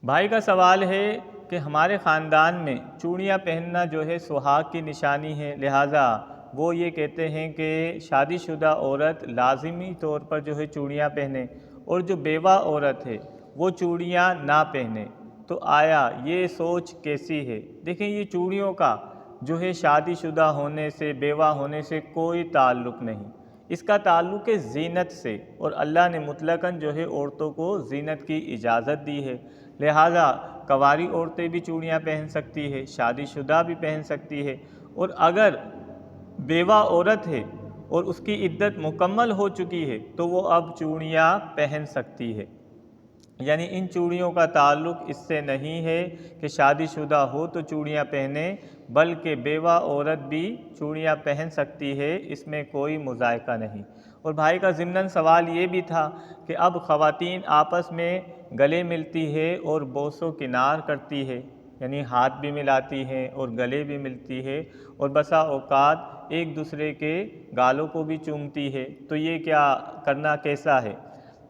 بھائی کا سوال ہے کہ ہمارے خاندان میں چوڑیاں پہننا جو ہے سہاگ کی نشانی ہے، لہٰذا وہ یہ کہتے ہیں کہ شادی شدہ عورت لازمی طور پر جو ہے چوڑیاں پہنے اور جو بیوہ عورت ہے وہ چوڑیاں نہ پہنے۔ تو آیا یہ سوچ کیسی ہے؟ دیکھیں، یہ چوڑیوں کا جو ہے شادی شدہ ہونے سے، بیوہ ہونے سے کوئی تعلق نہیں، اس کا تعلق ہے زینت سے، اور اللہ نے مطلقاً جو ہے عورتوں کو زینت کی اجازت دی ہے، لہٰذا کنواری عورتیں بھی چوڑیاں پہن سکتی ہے، شادی شدہ بھی پہن سکتی ہے، اور اگر بیوہ عورت ہے اور اس کی عدت مکمل ہو چکی ہے تو وہ اب چوڑیاں پہن سکتی ہے۔ یعنی ان چوڑیوں کا تعلق اس سے نہیں ہے کہ شادی شدہ ہو تو چوڑیاں پہنے، بلکہ بیوہ عورت بھی چوڑیاں پہن سکتی ہے، اس میں کوئی مذائقہ نہیں۔ اور بھائی کا ضمناً سوال یہ بھی تھا کہ اب خواتین آپس میں گلے ملتی ہے اور بوس و کنار کرتی ہے، یعنی ہاتھ بھی ملاتی ہے اور گلے بھی ملتی ہے، اور بسا اوقات ایک دوسرے کے گالوں کو بھی چومتی ہے، تو یہ کیا کرنا کیسا ہے؟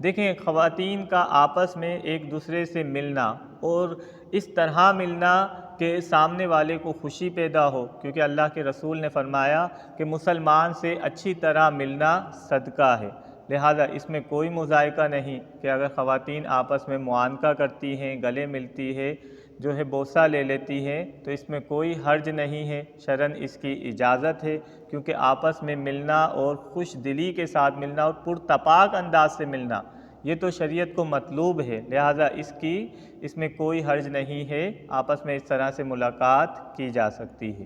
دیکھیں، خواتین کا آپس میں ایک دوسرے سے ملنا اور اس طرح ملنا کہ سامنے والے کو خوشی پیدا ہو، کیونکہ اللہ کے رسول نے فرمایا کہ مسلمان سے اچھی طرح ملنا صدقہ ہے، لہذا اس میں کوئی مذائقہ نہیں کہ اگر خواتین آپس میں معانقہ کرتی ہیں، گلے ملتی ہے، جو ہے بوسہ لے لیتی ہے، تو اس میں کوئی حرج نہیں ہے، شرعاً اس کی اجازت ہے، کیونکہ آپس میں ملنا اور خوش دلی کے ساتھ ملنا اور پرتپاک انداز سے ملنا یہ تو شریعت کو مطلوب ہے، لہٰذا اس میں کوئی حرج نہیں ہے، آپس میں اس طرح سے ملاقات کی جا سکتی ہے۔